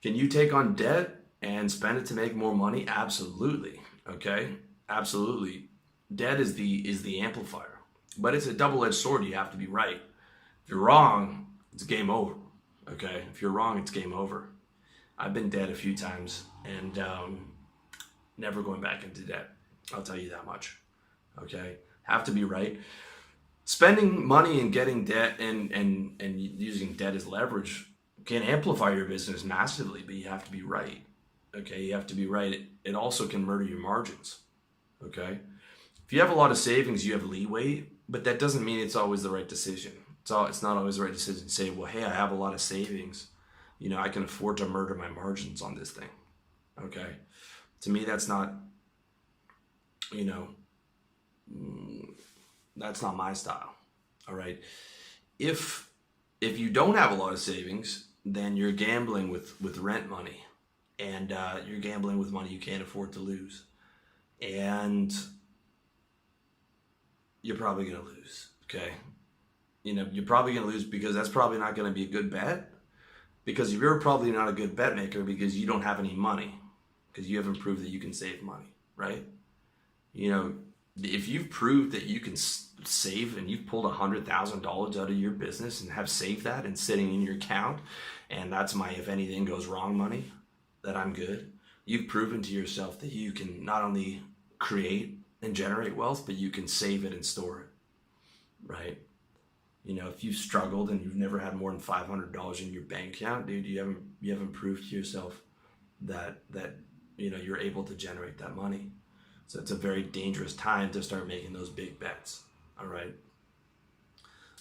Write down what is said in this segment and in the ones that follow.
Can you take on debt and spend it to make more money? Absolutely. Okay, absolutely. Debt is the amplifier, but it's a double-edged sword. You have to be right. If you're wrong, it's game over. Okay, if you're wrong, it's game over. I've been dead a few times and never going back into debt. I'll tell you that much. Okay, have to be right. Spending money and getting debt and using debt as leverage can amplify your business massively, but you have to be right. Okay, you have to be right. It also can murder your margins. Okay, if you have a lot of savings, you have leeway, but that doesn't mean it's always the right decision. It's not always the right decision to say, well, hey, I have a lot of savings. You know, I can afford to murder my margins on this thing. Okay, to me, that's not, you know, that's not my style. All right, if you don't have a lot of savings, then you're gambling with rent money, and you're gambling with money you can't afford to lose, and you're probably gonna lose. Okay, you know, you're probably gonna lose because that's probably not gonna be a good bet, because you're probably not a good bet maker because you don't have any money, because you haven't proved that you can save money, right? You know, if you've proved that you can save and you've pulled $100,000 out of your business and have saved that and sitting in your account, and that's my if anything goes wrong money, that I'm good. You've proven to yourself that you can not only create and generate wealth, but you can save it and store it, right? You know, if you've struggled and you've never had more than $500 in your bank account, dude, you haven't proved to yourself that you know you're able to generate that money. So it's a very dangerous time to start making those big bets. All right.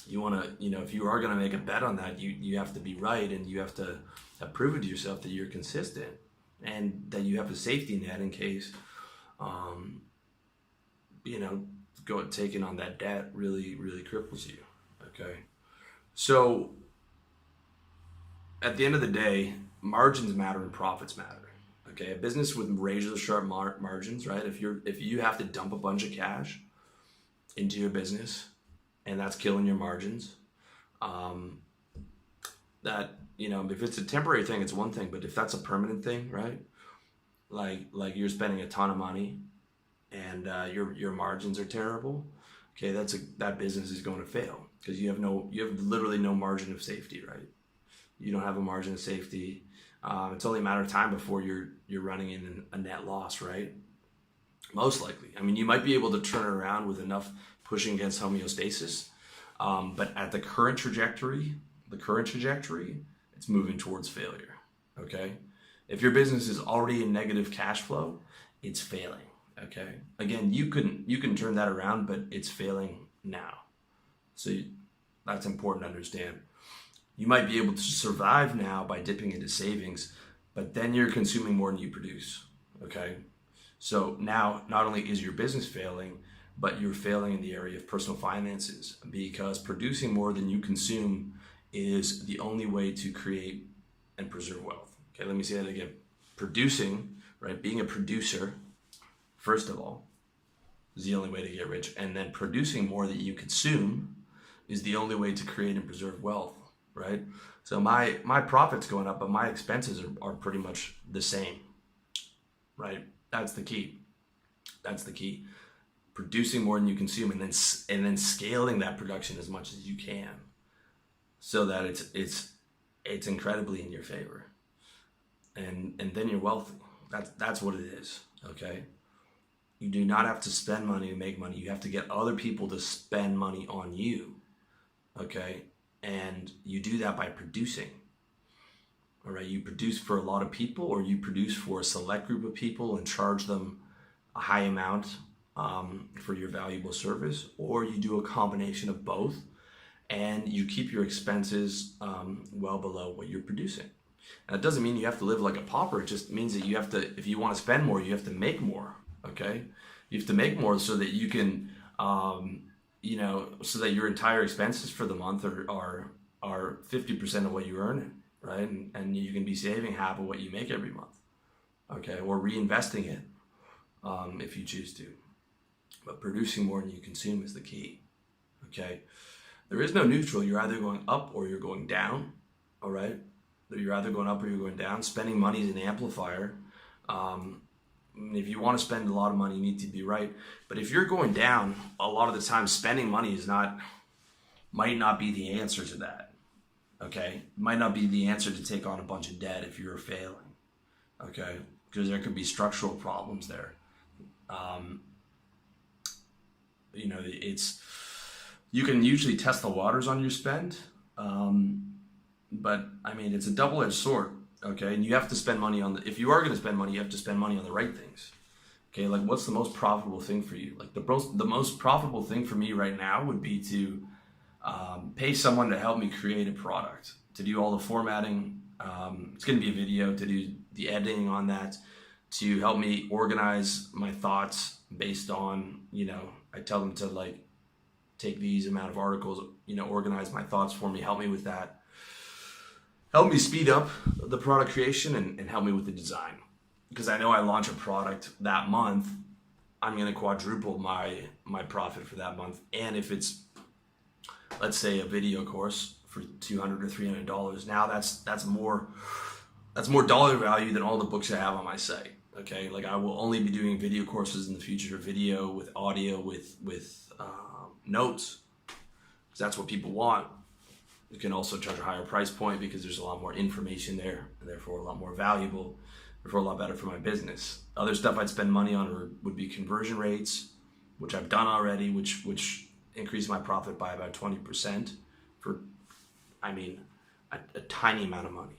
You want to, you know, if you are going to make a bet on that, you have to be right, and you have to have proven to yourself that you're consistent and that you have a safety net in case, you know, taking on that debt really, really cripples you. Okay. So at the end of the day, margins matter and profits matter. Okay, a business with razor sharp margins, right? If you have to dump a bunch of cash into your business, and that's killing your margins, that, you know, if it's a temporary thing, it's one thing. But if that's a permanent thing, right? Like you're spending a ton of money, and your margins are terrible. Okay, that business is going to fail because you have literally no margin of safety, right? You don't have a margin of safety. It's only a matter of time before you're running in a net loss, right? Most likely. I mean, you might be able to turn it around with enough pushing against homeostasis, but at the current trajectory, it's moving towards failure. Okay, if your business is already in negative cash flow, it's failing. Okay, again, you can turn that around, but it's failing now. So that's important to understand. You might be able to survive now by dipping into savings, but then you're consuming more than you produce, okay? So now not only is your business failing, but you're failing in the area of personal finances, because producing more than you consume is the only way to create and preserve wealth. Okay, let me say that again. Producing, right, being a producer, first of all, is the only way to get rich. And then producing more than you consume is the only way to create and preserve wealth. Right? So my profit's going up, but my expenses are pretty much the same. Right? That's the key. Producing more than you consume, and then scaling that production as much as you can, so that it's incredibly in your favor. And then you're wealthy. That's what it is. Okay? You do not have to spend money to make money. You have to get other people to spend money on you. Okay? And you do that by producing. All right, you produce for a lot of people, or you produce for a select group of people and charge them a high amount for your valuable service, or you do a combination of both, and you keep your expenses well below what you're producing. And it doesn't mean you have to live like a pauper. It just means that you have to, if you want to spend more, you have to make more. Okay, you have to make more so that you can. You know, so that your entire expenses for the month are 50% of what you earn, right? And you can be saving half of what you make every month, okay? Or reinvesting it if you choose to. But producing more than you consume is the key, okay? There is no neutral. You're either going up or you're going down, all right? You're either going up or you're going down. Spending money is an amplifier. If you want to spend a lot of money, you need to be right. But if you're going down, a lot of the time spending money might not be the answer to that. Okay? Might not be the answer to take on a bunch of debt if you're failing. Okay? Because there could be structural problems there. You can usually test the waters on your spend. But I mean, it's a double-edged sword. Okay, and you have to spend money if you are going to spend money, you have to spend money on the right things. Okay, like what's the most profitable thing for you? Like the most profitable thing for me right now would be to pay someone to help me create a product, to do all the formatting. It's going to be a video, to do the editing on that, to help me organize my thoughts based on, I tell them to like take these amount of articles, organize my thoughts for me, help me with that. Help me speed up the product creation and help me with the design. Because I know I launch a product that month, I'm going to quadruple my profit for that month. And if it's, let's say, a video course for $200 or $300, now that's more dollar value than all the books I have on my site. Okay, like I will only be doing video courses in the future, video with audio with notes, because that's what people want. You can also charge a higher price point because there's a lot more information there, and therefore a lot more valuable, therefore a lot better for my business. Other stuff I'd spend money on would be conversion rates, which I've done already, which increased my profit by about 20% for, a tiny amount of money.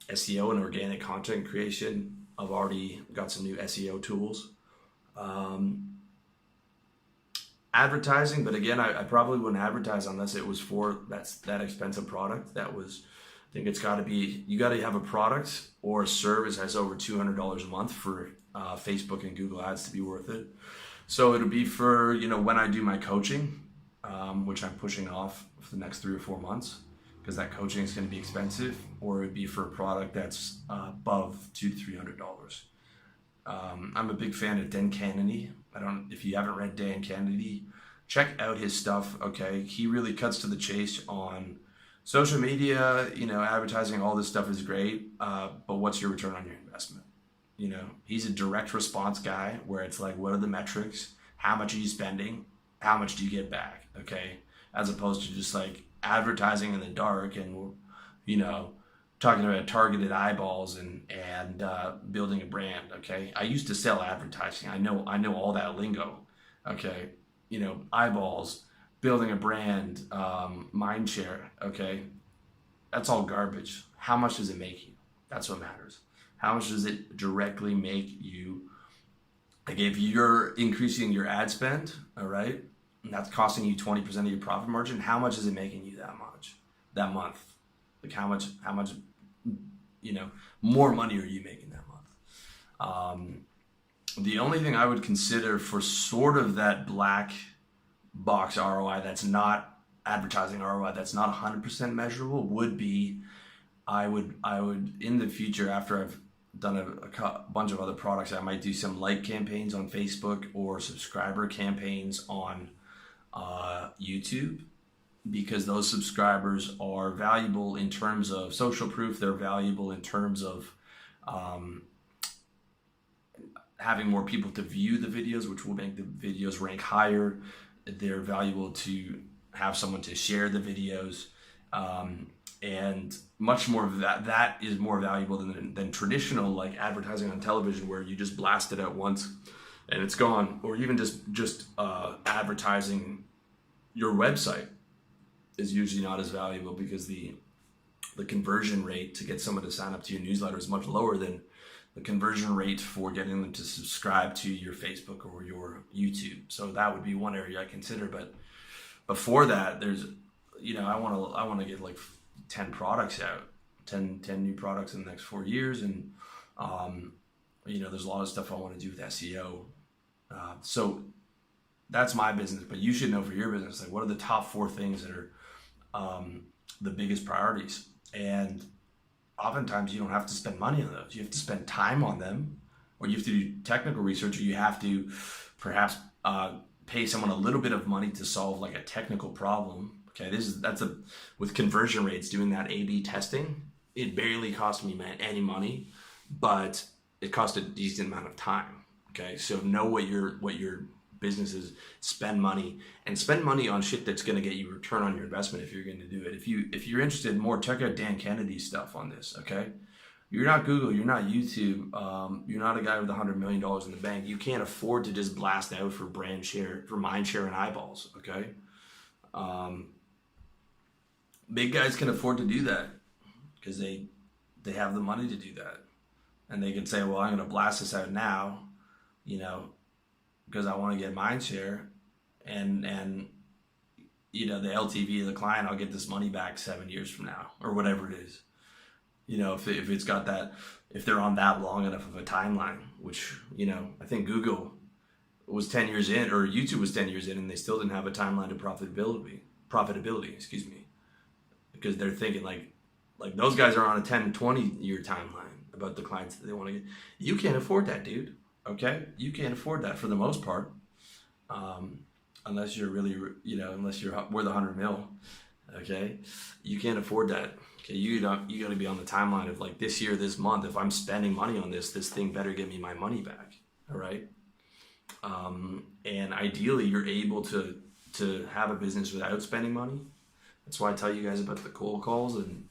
SEO and organic content creation, I've already got some new SEO tools. Advertising, but again, I probably wouldn't advertise unless it was for that expensive product. I think you got to have a product or a service that's over $200 a month for Facebook and Google ads to be worth it. So it'll be for, when I do my coaching, which I'm pushing off for the next 3 or 4 months, because that coaching is going to be expensive, or it'd be for a product that's above $200 to $300. I'm a big fan of Dan Kennedy. If you haven't read Dan Kennedy, check out his stuff. Okay, he really cuts to the chase on social media. Advertising, all this stuff is great, but what's your return on your investment? He's a direct response guy, where it's like, what are the metrics? How much are you spending? How much do you get back? Okay, as opposed to just like advertising in the dark and talking about targeted eyeballs and building a brand. Okay, I used to sell advertising. I know all that lingo. Okay, eyeballs, building a brand, mind share. Okay, that's all garbage. How much does it make you? That's what matters. How much does it directly make you? Like if you're increasing your ad spend, all right, and that's costing you 20% of your profit margin, how much is it making you that month? Like how much more money are you making that month? The only thing I would consider for sort of that black box ROI that's not advertising ROI, that's not 100% measurable, would be I would in the future, after I've done a bunch of other products, I might do some like campaigns on Facebook or subscriber campaigns on YouTube, because those subscribers are valuable in terms of social proof. They're valuable in terms of having more people to view the videos, which will make the videos rank higher. They're valuable to have someone to share the videos, and much more of that is more valuable than traditional like advertising on television, where you just blast it out once and it's gone, or even just advertising your website is usually not as valuable, because the conversion rate to get someone to sign up to your newsletter is much lower than the conversion rate for getting them to subscribe to your Facebook or your YouTube. So that would be one area I consider. But before that, there's, I want to get like 10 products out, 10 new products in the next 4 years. And, there's a lot of stuff I want to do with SEO. So that's my business, but you should know for your business, like what are the top 4 things that are the biggest priorities? And oftentimes you don't have to spend money on those. You have to spend time on them, or you have to do technical research, or you have to perhaps pay someone a little bit of money to solve like a technical problem. Okay, with conversion rates, doing that A/B testing, it barely cost me any money, but it cost a decent amount of time. Okay, so know what your business is. Spend money on shit that's going to get you return on your investment if you're going to do it. If you're interested in more, check out Dan Kennedy's stuff on this. Okay, you're not Google, you're not YouTube, you're not a guy with $100 million in the bank. You can't afford to just blast out for brand share, for mind share and eyeballs. Okay. Big guys can afford to do that because they have the money to do that, and they can say, well, I'm going to blast this out now, because I want to get mind share, and the LTV of the client, I'll get this money back 7 years from now or whatever it is. If it's got that, if they're on that long enough of a timeline, which I think Google was 10 years in, or YouTube was 10 years in, and they still didn't have a timeline to profitability, excuse me. Because they're thinking like those guys are on a 10 to 20 year timeline about the clients that they want to get. You can't afford that, dude. Okay, you can't afford that for the most part, unless you're really, unless you're worth 100 mil. Okay, you can't afford that. Okay, you got to be on the timeline of like this year, this month. If I'm spending money on this thing better get me my money back. All right, and ideally you're able to have a business without spending money. That's why I tell you guys about the cold calls and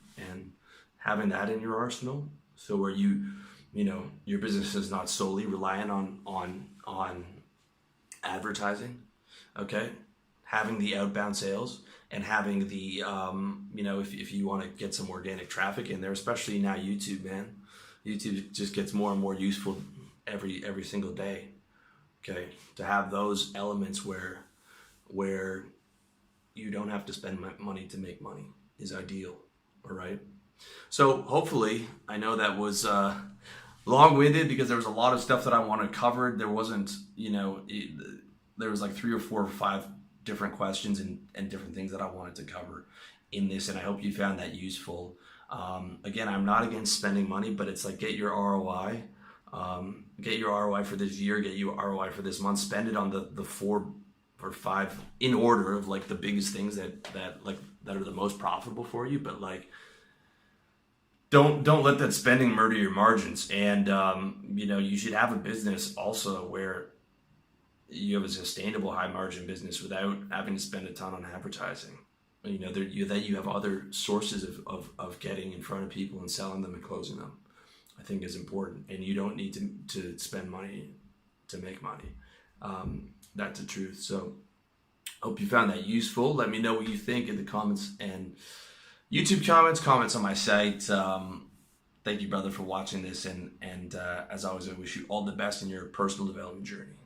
having that in your arsenal. So where your business is not solely reliant on advertising. Okay, having the outbound sales and having the if you want to get some organic traffic in there, especially now YouTube, man. YouTube just gets more and more useful every single day. Okay, to have those elements where you don't have to spend money to make money is ideal. All right. So hopefully, I know that was long-winded because there was a lot of stuff that I wanted covered. There wasn't, there was like 3 or 4 or 5 different questions and different things that I wanted to cover in this, and I hope you found that useful. Again, I'm not against spending money, but it's like get your ROI. Get your ROI for this year, get your ROI for this month. Spend it on the 4 or 5 in order of like the biggest things that are the most profitable for you, but like don't let that spending murder your margins. And you should have a business also where you have a sustainable high margin business without having to spend a ton on advertising. That you have other sources of getting in front of people and selling them and closing them, I think is important. And you don't need to spend money to make money. That's the truth. So hope you found that useful. Let me know what you think in the comments and YouTube comments on my site. Thank you, brother, for watching this. And as always, I wish you all the best in your personal development journey.